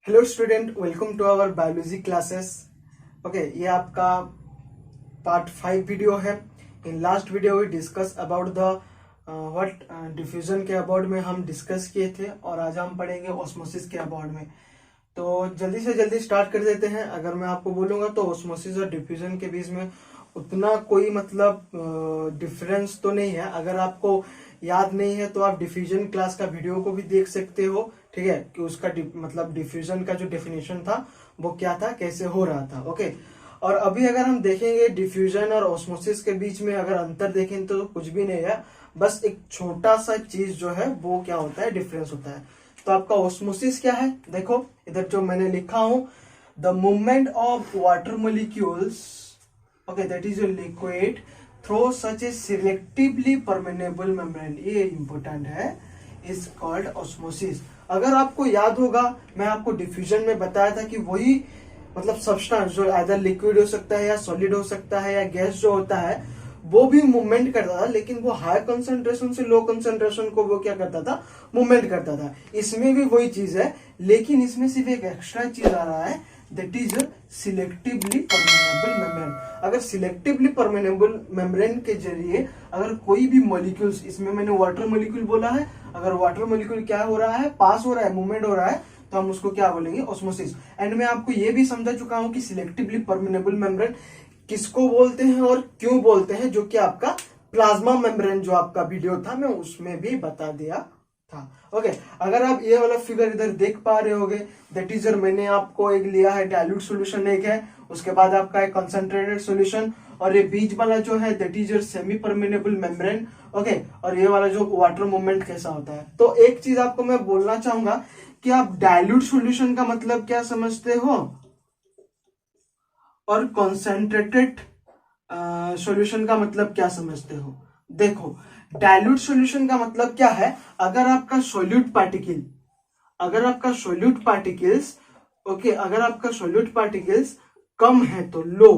Hello student, welcome to our biology classes. Okay, ये आपका part 5 video है। In last video we discuss about the what diffusion के about में हम discuss किए थे, और आज हम पढ़ेंगे ऑस्मोसिस के अबाउट में। तो जल्दी से जल्दी स्टार्ट कर देते हैं। अगर मैं आपको बोलूंगा तो ऑस्मोसिस और डिफ्यूजन के बीच में उतना कोई मतलब डिफरेंस तो नहीं है। अगर आपको याद नहीं है तो आप डिफ्यूजन क्लास का वीडियो को भी देख सकते हो, ठीक है, कि उसका मतलब डिफ्यूजन का जो डेफिनेशन था वो क्या था, कैसे हो रहा था। ओके, और अभी अगर हम देखेंगे डिफ्यूजन और ऑस्मोसिस के बीच में अगर अंतर देखें तो कुछ भी नहीं है, बस एक छोटा सा चीज जो है वो क्या होता है, डिफरेंस होता है। तो आपका ऑस्मोसिस क्या है, देखो इधर जो मैंने लिखा हूं, the movement of water molecules, okay, that is your liquid through such a selectively permeable membrane, ये इंपॉर्टेंट है, इज कॉल्ड ऑस्मोसिस। अगर आपको याद होगा, मैं आपको डिफ्यूजन में बताया था कि वही मतलब सब्सटेंस जो आइदर लिक्विड हो सकता है या सॉलिड हो सकता है या गैस जो होता है वो भी मूवमेंट करता था, लेकिन वो हाई कंसंट्रेशन से लो कंसंट्रेशन को वो क्या करता था, मूवमेंट करता था। इसमें भी वही चीज है, लेकिन इसमें सिर्फ एक एक्स्ट्रा चीज आ रहा है, that is selectively permeable membrane. अगर सिलेक्टिवली परमेनेबल मेम्ब्रेन के जरिए अगर कोई भी मॉलिक्यूल्स, इसमें मैंने वाटर मॉलिक्यूल बोला है, अगर वाटर मॉलिक्यूल क्या हो रहा है, पास हो रहा है, मूवमेंट हो रहा है, तो हम उसको क्या बोलेंगे, ऑस्मोसिस। एंड मैं आपको ये भी समझा चुका हूं कि सिलेक्टिवली परमेनेबल मेम्ब्रेन किसको बोलते हैं और क्यों बोलते हैं, जो कि आपका प्लाज्मा मेम्ब्रेन जो आपका वीडियो था मैं उसमें भी बता दिया था। ओके, अगर आप ये वाला फिगर इधर देख पा रहे होगे, दैट इज मैंने आपको एक लिया है डाइल्यूट सॉल्यूशन, एक है, उसके बाद आपका एक कंसंट्रेटेड सॉल्यूशन, और ये बीच वाला जो है that is your semi permeable membrane. Okay, और ये वाला जो वाटर मूवमेंट कैसा होता है। तो एक चीज आपको मैं बोलना चाहूंगा कि आप डाइल्यूट सॉल्यूशन का मतलब क्या समझते हो और कॉन्सेंट्रेटेड सॉल्यूशन का मतलब क्या समझते हो। देखो, डाइल्यूट सॉल्यूशन का मतलब क्या है, अगर आपका सोल्यूट पार्टिकल, अगर आपका सोल्यूट पार्टिकल्स, ओके, अगर आपका सोल्यूट पार्टिकल्स कम है तो लो,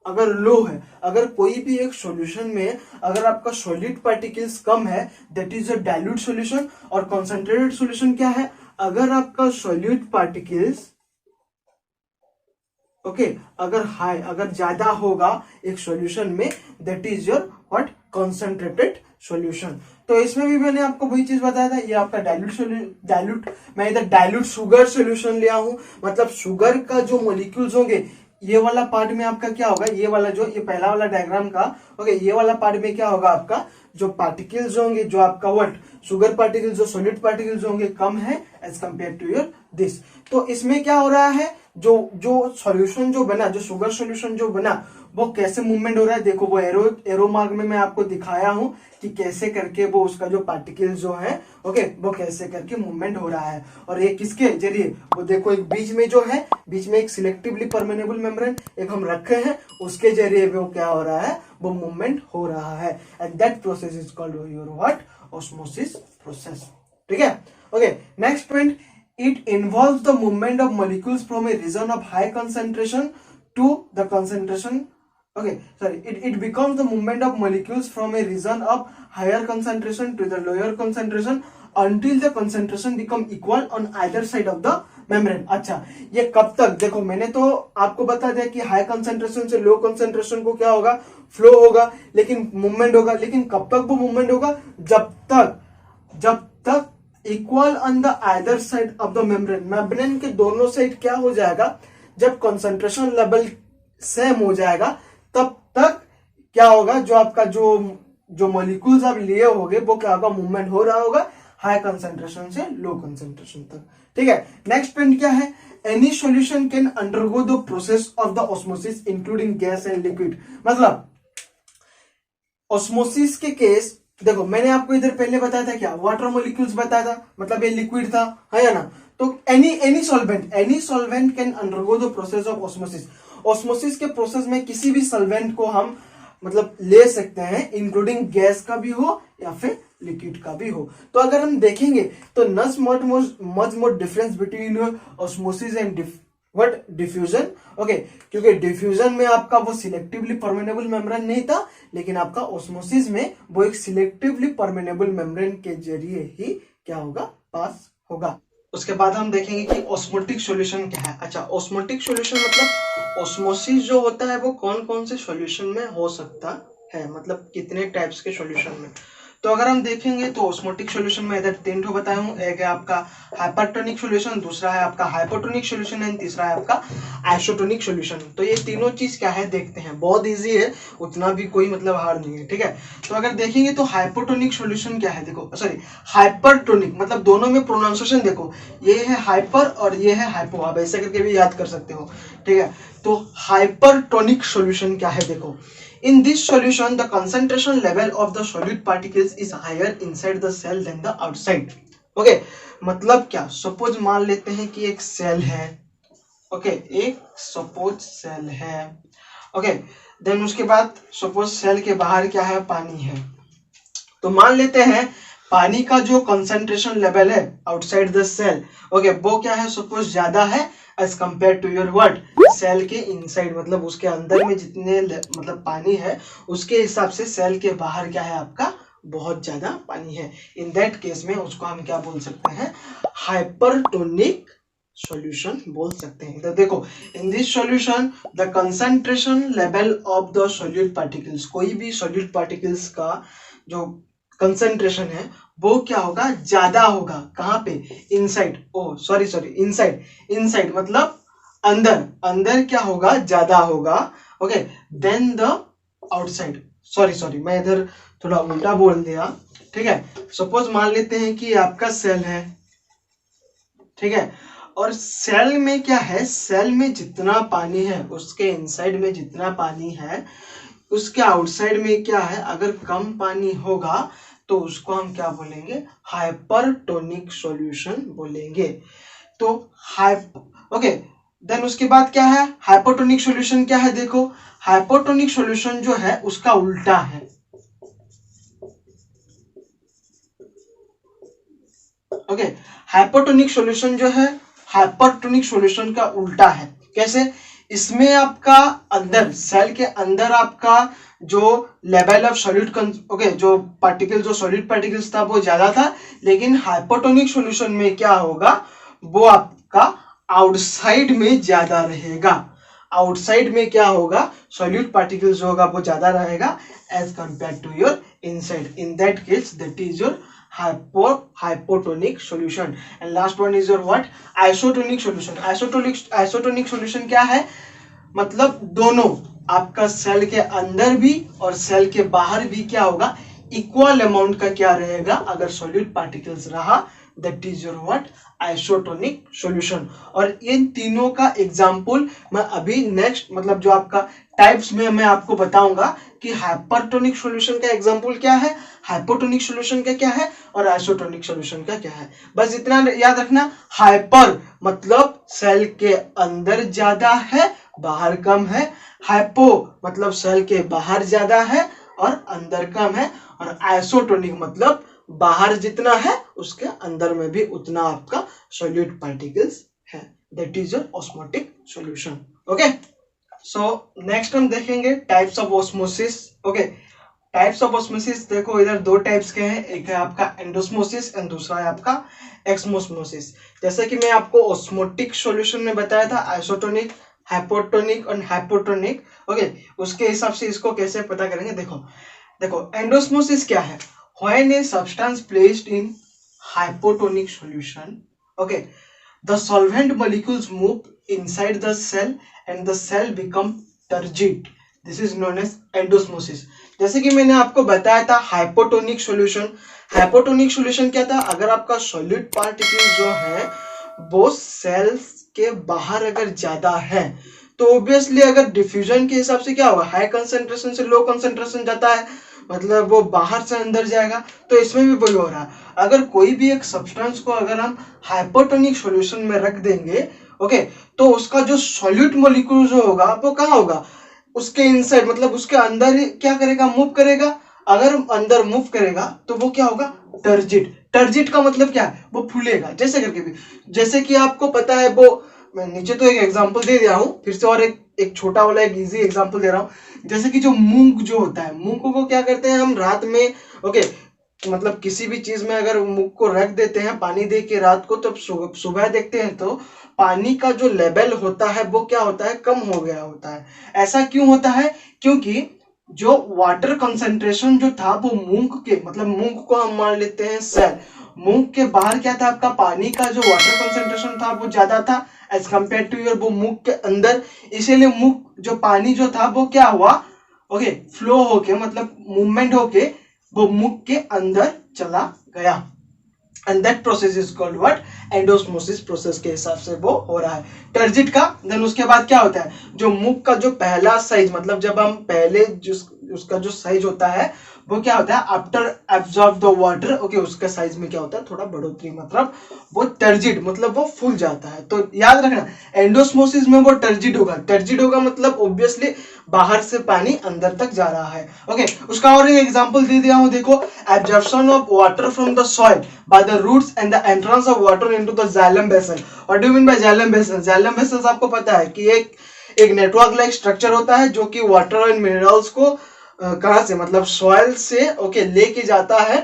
अगर लो है, अगर कोई भी एक सॉल्यूशन में अगर आपका सोल्यूट पार्टिकल्स कम है, that is a dilute solution. और कॉन्सेंट्रेटेड सॉल्यूशन क्या है, अगर आपका सोल्यूट पार्टिकल्स, ओके, अगर हाई, अगर ज्यादा होगा एक सॉल्यूशन में, that is your what, concentrated solution. तो इसमें भी मैंने आपको वही चीज बताया था, ये आपका डाइल्यूट, मैं इधर डाइल्यूट शुगर सॉल्यूशन लिया हूं, मतलब शुगर का जो मॉलिक्यूल्स होंगे, ये वाला पार्ट में आपका क्या होगा, ये वाला जो ये पहला वाला डायग्राम का, ओके, ये वाला पार्ट में क्या होगा, आपका जो पार्टिकल्स होंगे, जो आपका व्हाट, शुगर पार्टिकल्स, जो सॉलिड पार्टिकल्स होंगे कम है as compare to your this. तो इसमें क्या हो रहा है, जो जो सॉल्यूशन जो बना, जो शुगर सॉल्यूशन जो बना, वो कैसे मूवमेंट हो रहा है, देखो वो एरो मार्क में मैं आपको दिखाया हूं कि कैसे करके वो उसका जो पार्टिकल जो है, ओके, वो कैसे करके मूवमेंट हो रहा है। और ये किसके जरिए, वो देखो एक बीच में जो है, बीच में एक सिलेक्टिवली परमेनेबल मेम्ब्रेन एक हम रखे हैं, उसके जरिए वो क्या हो रहा है, वो मूवमेंट हो रहा है। And that process is called your what, osmosis process. ठीक है, okay, next point, it involves the movement of molecules from a region of high concentration to the concentration, okay, sorry, it becomes the movement of molecules from a region of higher concentration to the lower concentration until the concentration become equal on either side of the membrane। अच्छा, ये कब तक, देखो मैंने तो आपको बता दिया कि हाई कंसेंट्रेशन से लो कंसेंट्रेशन को क्या होगा, फ्लो होगा, लेकिन मूवमेंट होगा, लेकिन कब तक वो मूवमेंट होगा, जब तक equal on the either side of the membrane, membrane के दोनों साइड क्या हो जाएगा, जब कंसंट्रेशन लेवल सेम हो जाएगा, तब तक क्या होगा, जो आपका जो जो मॉलिक्यूल्स आप लिए होगे वो क्या होगा, मूवमेंट हो रहा होगा हाई कंसंट्रेशन से लो कंसंट्रेशन तक। ठीक है, नेक्स्ट पॉइंट क्या है, any solution can undergo the process of the osmosis including gas and liquid. मतलब ऑस्मोसिस के केस, देखो मैंने आपको इधर पहले बताया था क्या, वाटर मॉलिक्यूल्स बताया था, मतलब ये लिक्विड था, है या ना। तो any solvent can undergo the process of osmosis. Osmosis के प्रोसेस में किसी भी सॉल्वेंट को हम मतलब ले सकते हैं, इंक्लूडिंग गैस का भी हो या फिर लिक्विड का भी हो। तो अगर हम देखेंगे तो much more difference between osmosis and what, diffusion. Okay, क्योंकि डिफ्यूजन में आपका वो सिलेक्टिवली परमेनेबल मेम्ब्रेन नहीं था, लेकिन आपका ऑस्मोसिस में वो एक सिलेक्टिवली परमेनेबल मेम्ब्रेन के जरिए ही क्या होगा, पास होगा। उसके बाद हम देखेंगे कि ऑस्मोटिक सॉल्यूशन क्या है। अच्छा, ऑस्मोटिक सॉल्यूशन मतलब ऑस्मोसिस जो होता है वो कौन कौन से सॉल्यूशन में हो सकता है, मतलब कितने टाइप्स के सॉल्यूशन में। तो अगर हम देखेंगे तो ऑस्मोटिक सॉल्यूशन में इधर 3 ठो बताया हूँ। एक है आपका हाइपरटोनिक सॉल्यूशन, दूसरा है आपका हाइपोटोनिक सॉल्यूशन एंड तीसरा है आपका आइसोटोनिक सॉल्यूशन। तो ये तीनों चीज क्या है देखते हैं, बहुत इजी है, उतना भी कोई मतलब हार्ड नहीं है, ठीक है। तो अगर देखेंगे तो हाइपोटोनिक सॉल्यूशन क्या है, देखो सॉरी हाइपरटोनिक, मतलब दोनों में प्रोनाउंसिएशन देखो, ये है हाइपर और ये है हाइपो, आप ऐसे करके भी याद कर सकते हो, ठीक है। तो हाइपरटोनिक सॉल्यूशन क्या है, देखो in this solution the concentration level of the solute particles is higher inside the cell than the outside। Okay, मतलब क्या, सपोज मान लेते हैं कि एक सेल है, ओके एक सपोज सेल है, ओके देन उसके बाद सपोज सेल के बाहर क्या है, पानी है। तो मान लेते हैं पानी का जो कंसंट्रेशन लेवल है आउटसाइड द सेल, ओके वो क्या है, सपोज ज्यादा है as compare to your what cell के इनसाइड, मतलब उसके अंदर में जितने मतलब पानी है उसके हिसाब से सेल के बाहर क्या है आपका बहुत ज्यादा पानी है। इन दैट केस में उसको हम क्या बोल सकते हैं, हाइपरटोनिक सॉल्यूशन बोल सकते हैं। तो देखो in this solution the concentration level of the solute particles, कोई भी सॉल्यूट पार्टिकल्स का जो कंसंट्रेशन है वो क्या होगा, ज्यादा होगा, कहां पे, inside, oh sorry inside, inside मतलब अंदर, अंदर क्या होगा, ज्यादा होगा, okay then the outside. Sorry मैं इधर थोड़ा उल्टा बोल दिया, ठीक है। सपोज मान लेते हैं कि आपका सेल है, ठीक है, और सेल में क्या है, सेल में जितना पानी है उसके इनसाइड में जितना पानी है उसके आउटसाइड में क्या है, अगर कम पानी होगा तो उसको हम क्या बोलेंगे, हाइपरटोनिक सॉल्यूशन बोलेंगे। तो ओके देन उसके बाद क्या है, हाइपोटोनिक सॉल्यूशन क्या है, देखो हाइपोटोनिक सॉल्यूशन जो है उसका उल्टा है, ओके हाइपोटोनिक सॉल्यूशन जो है हाइपरटोनिक सॉल्यूशन का उल्टा है। कैसे, इसमें आपका अंदर सेल के अंदर आपका जो लेवल ऑफ सॉल्यूट ओके जो पार्टिकल जो सॉलिड पार्टिकल्स था वो ज्यादा था, लेकिन हाइपोटोनिक सॉल्यूशन में क्या होगा, वो आपका आउटसाइड में ज्यादा रहेगा। आउटसाइड में क्या होगा, सॉल्यूट पार्टिकल्स जो होगा वो ज्यादा रहेगा as compare to your inside. In that case that is your hypotonic solution and last one is your what isotonic solution। isotonic solution क्या है, मतलब दोनों आपका सेल के अंदर भी और सेल के बाहर भी क्या होगा, इक्वल अमाउंट का क्या रहेगा, अगर सॉल्यूट पार्टिकल्स रहा that is your what isotonic solution. और इन तीनों का एग्जांपल मैं अभी नेक्स्ट मतलब जो आपका टाइप्स में मैं आपको बताऊंगा कि हाइपरटोनिक सॉल्यूशन का एग्जांपल क्या है, हाइपोटोनिक सॉल्यूशन का क्या है और आइसोटोनिक सॉल्यूशन का क्या है। बस इतना याद रखना, हाइपर मतलब सेल के अंदर ज्यादा है बाहर कम है, हाइपो मतलब सेल के बाहर ज्यादा है और अंदर कम है, और आइसोटोनिक मतलब बाहर जितना है उसके अंदर में भी उतना आपका सॉल्यूट पार्टिकल्स है। That is your osmotic solution. Okay, so next हम देखेंगे types of osmosis. Okay, types of osmosis देखो इधर दो टाइप्स के हैं, एक है आपका एंडोस्मोसिस एंड दूसरा है आपका एक्समोस्मोसिस। जैसे कि मैं आपको ऑस्मोटिक सॉल्यूशन में बताया था आइसोटोनिक, हाइपोटोनिक और हाइपोटोनिक, ओके उसके हिसाब से इसको कैसे पता करेंगे। देखो एंडोस्मोसिस क्या है, when a substance placed in hypotonic solution, okay the solvent molecules move inside the cell and the cell become turgid, this is known as endosmosis। जैसे कि मैंने आपको बताया था हाइपोटोनिक सॉल्यूशन, हाइपोटोनिक सॉल्यूशन क्या था, अगर आपका सॉल्यूट पार्टिकल जो है वो सेल्स के बाहर अगर ज्यादा है तो ऑब्वियसली अगर डिफ्यूजन के हिसाब से क्या होगा, हाई कंसेंट्रेशन से लो कंसेंट्रेशन जाता है, मतलब वो बाहर से अंदर जाएगा। तो इसमें भी वही हो रहा है, अगर कोई भी एक सब्सटेंस को अगर हम हाइपोटोनिक सॉल्यूशन में रख देंगे, ओके तो उसका जो सॉल्यूट मॉलिक्यूल जो होगा वो कहाँ होगा, उसके इनसाइड मतलब उसके अंदर ही क्या करेगा, मूव करेगा। अगर अंदर मूव करेगा तो वो क्या होगा, टर्जिड। टर्जिड का मतलब क्या है, वो फूलेगा जैसे करके भी, जैसे कि आपको पता है वो, मैं नीचे तो एक एग्जांपल दे दिया हूं, फिर से और एक छोटा वाला एक इजी एग्जांपल दे रहा हूं। जैसे कि जो मूंग जो होता है, मूंग को क्या करते हैं हम रात में, ओके मतलब किसी भी चीज में अगर मुख को रख देते हैं पानी दे के रात को, तब सुबह देखते हैं तो पानी का जो लेवल होता है वो क्या होता है, कम हो गया होता है। ऐसा क्यों होता है? क्योंकि जो वाटर कंसंट्रेशन जो था वो मूंग के, मतलब मूंग को हम मान लेते हैं सेल, मूंग के बाहर क्या था आपका, पानी का जो वाटर कंसंट्रेशन था वो ज्यादा था एज कंपेयर टू योर वो मूंग के अंदर। इसीलिए मूंग जो पानी जो था वो क्या हुआ, ओके, फ्लो होके, मतलब मूवमेंट होके वो मूंग के अंदर चला गया। And that process is called what, endosmosis process के हिसाब से वो हो रहा है टर्जिट का। देन उसके बाद क्या होता है, जो मुख का जो पहला साइज, मतलब जब हम पहले उसका जो साइज होता है वो क्या होता है, after absorb the water, okay, उसका साइज में क्या होता है, थोड़ा बढ़ोतरी, मतलब वो टर्जिड, मतलब वो फूल जाता है। तो याद रखना एंडोस्मोसिस में वो टर्जिड होगा, टर्जिड होगा मतलब ऑब्वियसली बाहर से पानी अंदर तक जा रहा है। ओके, उसका और एक एग्जांपल दे दिया हूं, देखो, absorption of water from the soil by the roots and the entrance of water into the xylem basin. What do you mean by xylem basin? Xylem basin आपको पता है कि एक नेटवर्क लाइक स्ट्रक्चर होता है जो कि वाटर एंड मिनरल्स को कहां से, मतलब सॉइल से, ओके, लेके जाता है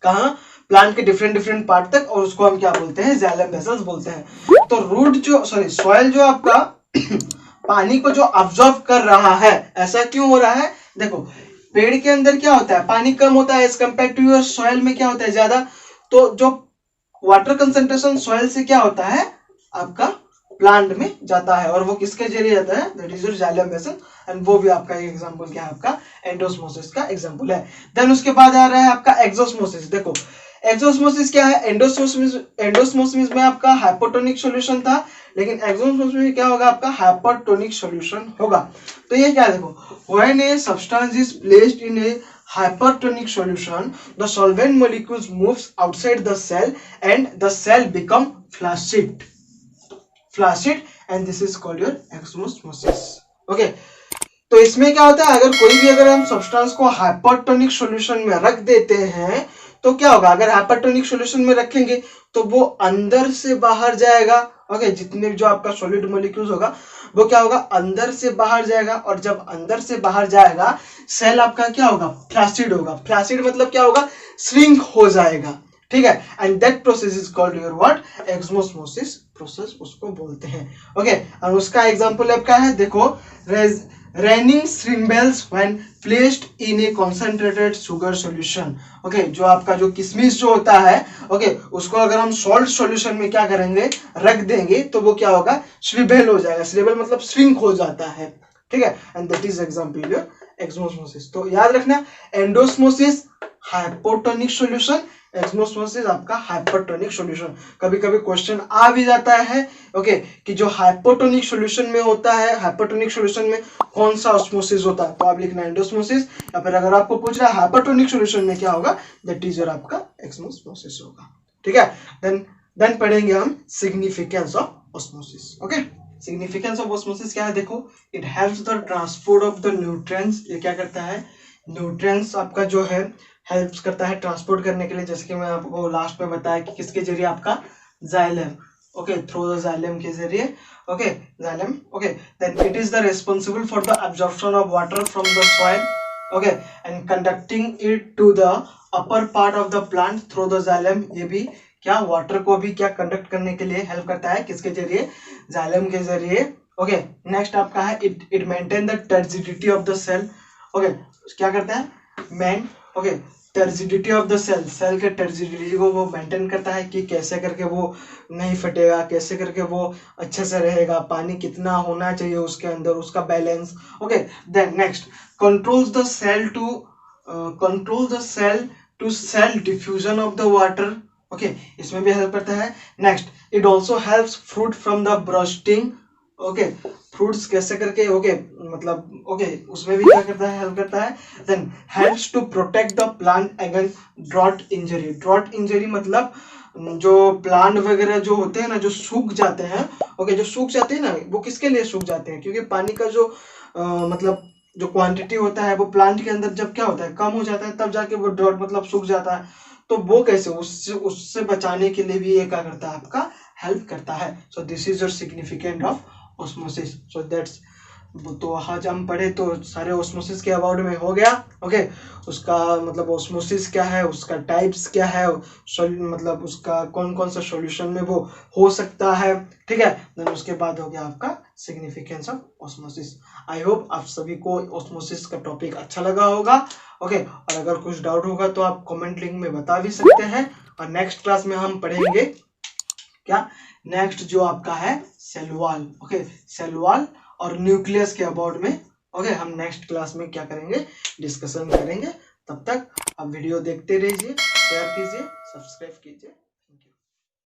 कहां, प्लांट के डिफरेंट डिफरेंट पार्ट तक, और उसको हम क्या बोलते हैं, जाइलम वेसल्स बोलते हैं। तो रूट जो, सॉरी, सॉइल जो आपका पानी को जो अब्सॉर्ब कर रहा है, ऐसा क्यों हो रहा है? देखो, पेड़ के अंदर क्या होता है, पानी कम होता है as compare to your soil में क्या होता है, ज्यादा। तो जो वाटर कंसंट्रेशन सॉइल से क्या होता है आपका प्लांट में जाता है, और वो किसके जरिए जाता है, that is your xylem vessel. And वो भी आपका एक एग्जांपल क्या है, आपका एंडोस्मोसिस का एग्जांपल है। देन उसके बाद आ रहा है आपका एक्सोस्मोसिस। देखो, एक्सोस्मोसिस क्या है, एंडोस्मोसिस में आपका हाइपोटोनिक सॉल्यूशन था, लेकिन एक्सोस्मोसिस में क्या होगा, आपका हाइपरटोनिक सॉल्यूशन होगा। तो ये क्या, देखो, when a substance is placed in A hypertonic solution, the solvent molecules moves outside the cell and the cell become flaccid, and this is called your exosmosis. Okay, तो इसमें क्या होता है, अगर हम सब्सटेंस को हाइपरटोनिक सॉल्यूशन में रख देते हैं तो क्या होगा, अगर हाइपरटोनिक सॉल्यूशन में रखेंगे तो वो अंदर से बाहर जाएगा। ओके, जितने जो आपका सॉलिड मॉलिक्यूल्स होगा वो क्या होगा, अंदर से बाहर जाएगा, और जब अंदर से बाहर जाएगा सेल आपका क्या होगा, फ्लैसिड होगा। फ्लैसिड मतलब क्या होगा, श्रिंक हो जाएगा, ठीक है। And that process is called your what, exosmosis process उसको बोलते हैं। ओके, और उसका एग्जांपल अब क्या है, देखो, raisins shrivels when placed in a concentrated sugar solution. Okay, जो आपका जो किशमिश जो होता है, ओके, उसको अगर हम सॉल्ट सॉल्यूशन में क्या करेंगे, रख देंगे, तो वो क्या होगा, श्रिबेल हो जाएगा। श्रिबेल मतलब श्रिंक हो जाता है, ठीक है। And that is example your exosmosis. तो याद रखना, एंडोस्मोसिस हाइपोटोनिक सॉल्यूशन, एक्सोस्मोसिस आपका हाइपरटोनिक सॉल्यूशन। कभी कभी क्वेश्चन आ भी जाता है, ओके, कि जो हाइपोटोनिक सॉल्यूशन में होता है, हाइपरटोनिक सॉल्यूशन में कौन सा ऑस्मोसिस होता है, तो आप लिखना एंडोस्मोसिस, या फिर अगर आपको पूछ रहा है हाइपरटोनिक सॉल्यूशन में क्या होगा, दैट इज योर आपका एक्सोस्मोसिस होगा, ठीक है। देन पढ़ेंगे हम significance of osmosis. Okay, significance of osmosis क्या है, देखो, it helps the transport of the nutrients. ये क्या करता है, न्यूट्रिएंट्स आपका जो है हेल्प्स करता है ट्रांसपोर्ट करने के लिए, जैसे कि मैं आपको लास्ट में बताया कि किसके जरिए, आपका xylem, okay, through the xylem के जरिए, okay, xylem, okay. Then it is the responsible for the absorption of water from the soil, okay, and conducting it to the upper part of the plant through the xylem. ये भी क्या, water को भी क्या conduct करने के लिए help करता है, किसके जरिए, जाइलम के जरिए। ओके, नेक्स्ट आपका है it maintain the turgidity of the cell. Okay, क्या करता है, okay, turgidity of the cell, cell के टर्जिडिटी को वो मेंटेन करता है कि कैसे करके वो नहीं फटेगा, कैसे करके वो अच्छे से रहेगा, पानी कितना होना चाहिए उसके अंदर, उसका balance. Okay, then next control the cell to cell diffusion of the water. Okay, इसमें भी हेल्प करता है। Next, it also helps fruit from the bursting. Okay, fruits कैसे करके, ओके, मतलब, ओके, उसमें भी क्या करता है, हेल्प करता है। Then helps to protect the plant against drought injury. Drought injury मतलब जो प्लांट वगैरह जो होते हैं ना, जो सूख जाते हैं, ओके, जो सूख जाते हैं ना, वो किसके लिए सूख जाते हैं, क्योंकि पानी का जो मतलब जो क्वांटिटी होता है वो प्लांट के अंदर जब क्या होता है, कम हो जाता है, तब जाके वो ड्रॉट मतलब सूख जाता है। तो वो कैसे, उससे बचाने के लिए भी ये क्या करता है, आपका हेल्प करता है। So this is your significant of osmosis. So तो आज हम पढ़े तो सारे ऑस्मोसिस के अबाउट में हो गया। ओके, उसका मतलब ऑस्मोसिस क्या है, उसका टाइप्स क्या है, मतलब उसका कौन कौन सा सॉल्यूशन में वो हो सकता है, ठीक है। देन उसके बाद हो गया आपका significance of osmosis. I hope आप सभी को ऑस्मोसिस का टॉपिक अच्छा लगा होगा। ओके, और अगर कुछ डाउट होगा तो आप कमेंट लिंक में बता भी सकते हैं। और नेक्स्ट क्लास में हम पढ़ेंगे क्या, नेक्स्ट जो आपका है cell wall. Okay, cell wall और न्यूक्लियस के अबाउट में ओके हम नेक्स्ट क्लास में क्या करेंगे, डिस्कशन करेंगे। तब तक आप वीडियो देखते रहिए, शेयर कीजिए, सब्सक्राइब कीजिए।